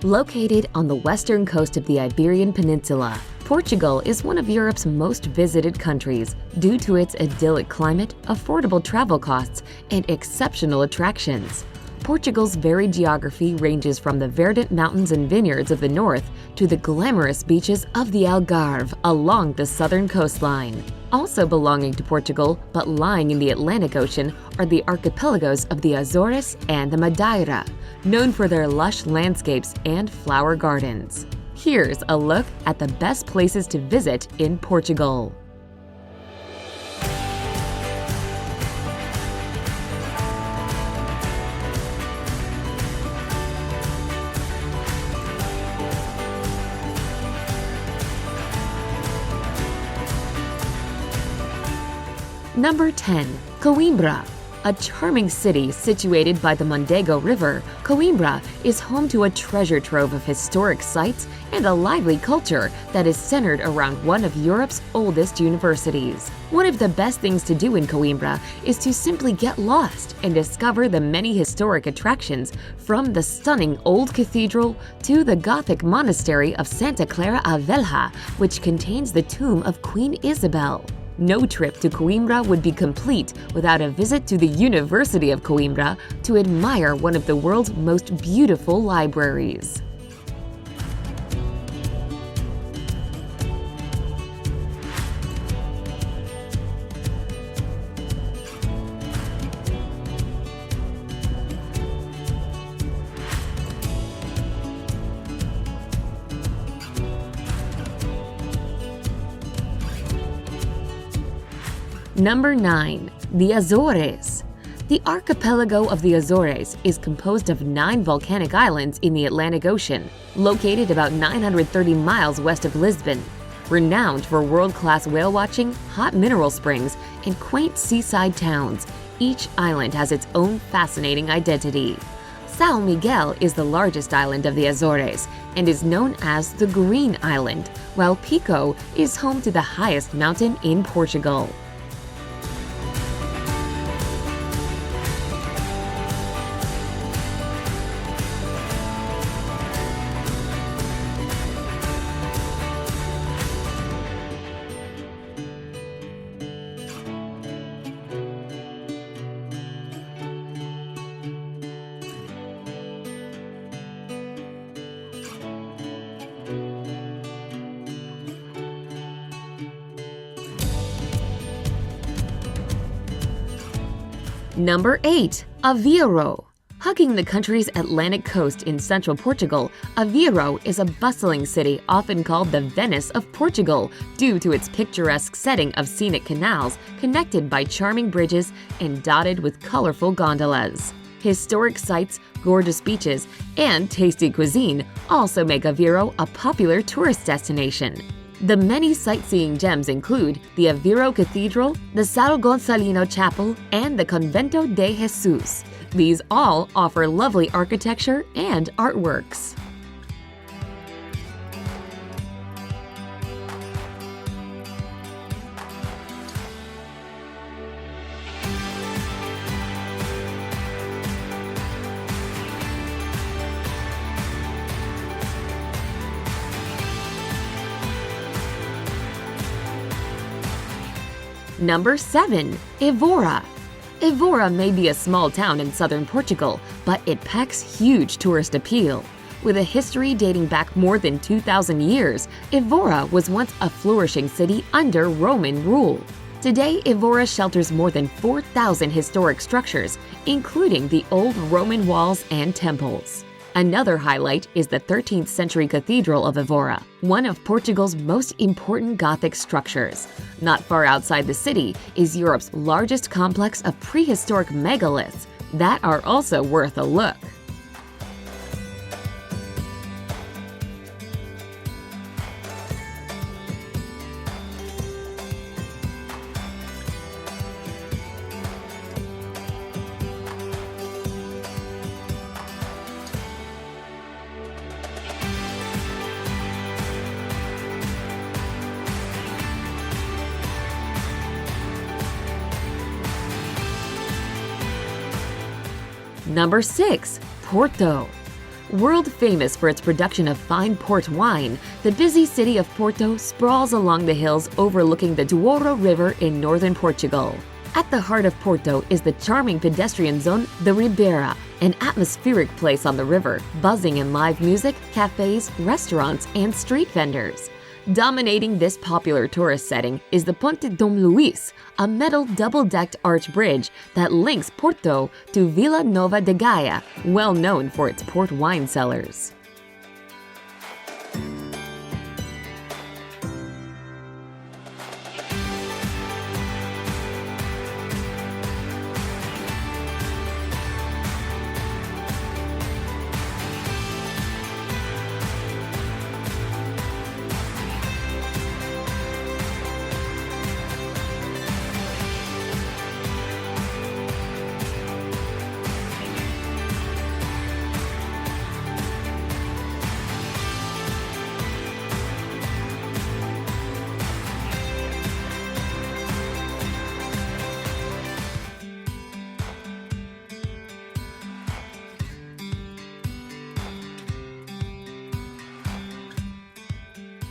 Located on the western coast of the Iberian Peninsula, Portugal is one of Europe's most visited countries due to its idyllic climate, affordable travel costs, and exceptional attractions. Portugal's varied geography ranges from the verdant mountains and vineyards of the north to the glamorous beaches of the Algarve along the southern coastline. Also belonging to Portugal, but lying in the Atlantic Ocean, are the archipelagos of the Azores and the Madeira, known for their lush landscapes and flower gardens. Here's a look at the best places to visit in Portugal. Number 10. Coimbra. A charming city situated by the Mondego River, Coimbra is home to a treasure trove of historic sites and a lively culture that is centered around one of Europe's oldest universities. One of the best things to do in Coimbra is to simply get lost and discover the many historic attractions, from the stunning old cathedral to the Gothic monastery of Santa Clara a Velha, which contains the tomb of Queen Isabel. No trip to Coimbra would be complete without a visit to the University of Coimbra to admire one of the world's most beautiful libraries. Number 9. The Azores. The archipelago of the Azores is composed of 9 volcanic islands in the Atlantic Ocean, located about 930 miles west of Lisbon. Renowned for world-class whale watching, hot mineral springs, and quaint seaside towns, each island has its own fascinating identity. São Miguel is the largest island of the Azores and is known as the Green Island, while Pico is home to the highest mountain in Portugal. Number 8. Aveiro. Hugging the country's Atlantic coast in central Portugal, Aveiro is a bustling city often called the Venice of Portugal due to its picturesque setting of scenic canals connected by charming bridges and dotted with colorful gondolas. Historic sites, gorgeous beaches, and tasty cuisine also make Aveiro a popular tourist destination. The many sightseeing gems include the Aveiro Cathedral, the São Gonçalino Chapel, and the Convento de Jesus. These all offer lovely architecture and artworks. Number 7. Evora. Evora may be a small town in southern Portugal, but it packs huge tourist appeal. With a history dating back more than 2,000 years, Evora was once a flourishing city under Roman rule. Today, Evora shelters more than 4,000 historic structures, including the old Roman walls and temples. Another highlight is the 13th century Cathedral of Evora, one of Portugal's most important Gothic structures. Not far outside the city is Europe's largest complex of prehistoric megaliths that are also worth a look. Number 6. Porto. World famous for its production of fine port wine, the busy city of Porto sprawls along the hills overlooking the Douro River in northern Portugal. At the heart of Porto is the charming pedestrian zone, the Ribeira, an atmospheric place on the river, buzzing in live music, cafes, restaurants, and street vendors. Dominating this popular tourist setting is the Ponte Dom Luís, a metal double-decked arch bridge that links Porto to Vila Nova de Gaia, well known for its port wine cellars.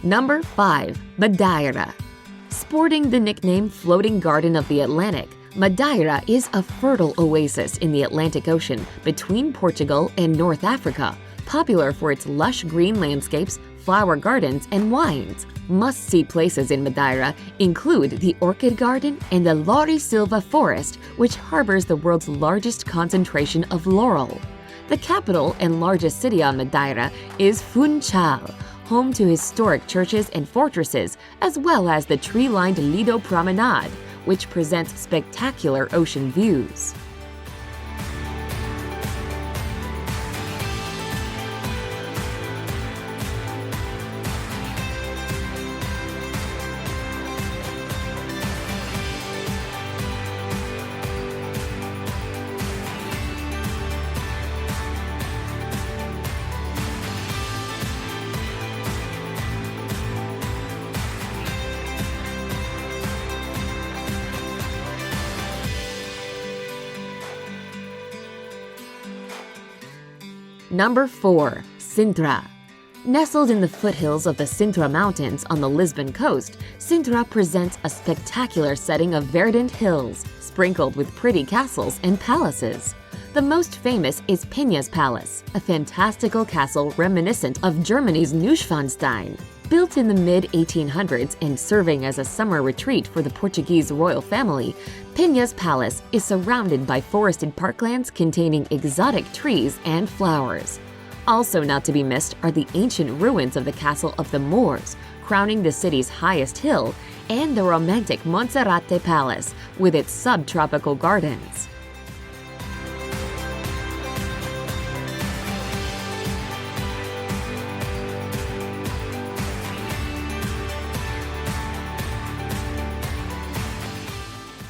Number 5. Madeira. Sporting the nickname Floating Garden of the Atlantic, Madeira is a fertile oasis in the Atlantic Ocean between Portugal and North Africa, popular for its lush green landscapes, flower gardens, and wines. Must-see places in Madeira include the Orchid Garden and the Lauri Silva Forest, which harbors the world's largest concentration of laurel. The capital and largest city on Madeira is Funchal, home to historic churches and fortresses, as well as the tree-lined Lido Promenade, which presents spectacular ocean views. Number 4. Sintra. Nestled in the foothills of the Sintra Mountains on the Lisbon coast, Sintra presents a spectacular setting of verdant hills, sprinkled with pretty castles and palaces. The most famous is Penha's Palace, a fantastical castle reminiscent of Germany's Neuschwanstein. Built in the mid-1800s and serving as a summer retreat for the Portuguese royal family, Penha's Palace is surrounded by forested parklands containing exotic trees and flowers. Also not to be missed are the ancient ruins of the Castle of the Moors, crowning the city's highest hill, and the romantic Monserrate Palace with its subtropical gardens.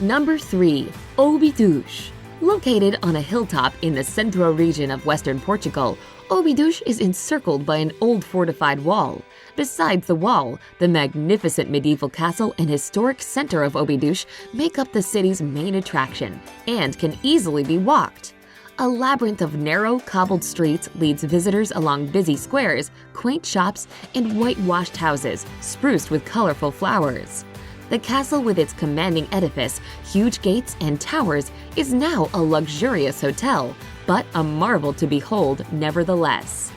Number 3. Obidos. Located on a hilltop in the Centro region of western Portugal, Obidos is encircled by an old fortified wall. Besides the wall, the magnificent medieval castle and historic center of Obidos make up the city's main attraction and can easily be walked. A labyrinth of narrow, cobbled streets leads visitors along busy squares, quaint shops, and whitewashed houses spruced with colorful flowers. The castle with its commanding edifice, huge gates, and towers is now a luxurious hotel, but a marvel to behold nevertheless.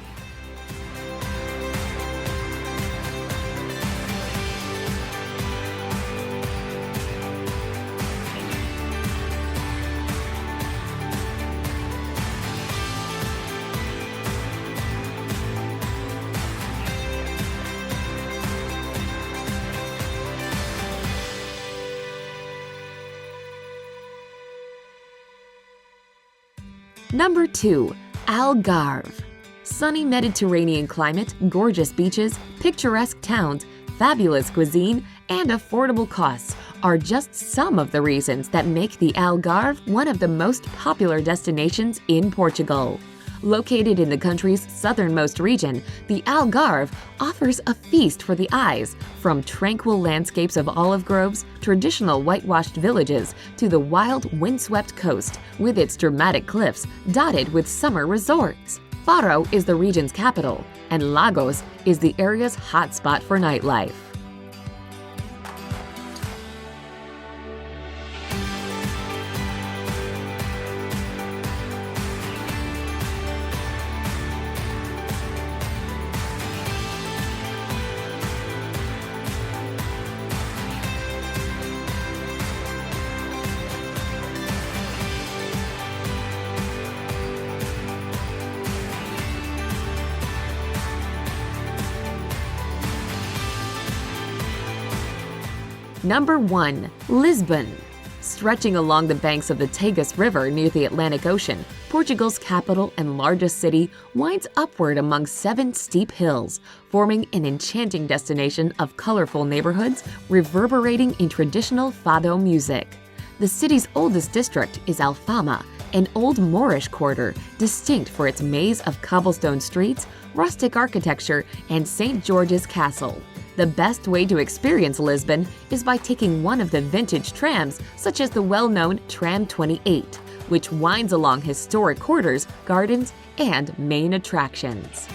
Number 2. Algarve. Sunny Mediterranean climate, gorgeous beaches, picturesque towns, fabulous cuisine, and affordable costs are just some of the reasons that make the Algarve one of the most popular destinations in Portugal. Located in the country's southernmost region, the Algarve offers a feast for the eyes, from tranquil landscapes of olive groves, traditional whitewashed villages, to the wild, windswept coast with its dramatic cliffs dotted with summer resorts. Faro is the region's capital, and Lagos is the area's hotspot for nightlife. Number 1. Lisbon. Stretching along the banks of the Tagus River near the Atlantic Ocean, Portugal's capital and largest city winds upward among 7 steep hills, forming an enchanting destination of colorful neighborhoods reverberating in traditional fado music. The city's oldest district is Alfama, an old Moorish quarter distinct for its maze of cobblestone streets, rustic architecture, and St. George's Castle. The best way to experience Lisbon is by taking one of the vintage trams, such as the well-known Tram 28, which winds along historic quarters, gardens, and main attractions.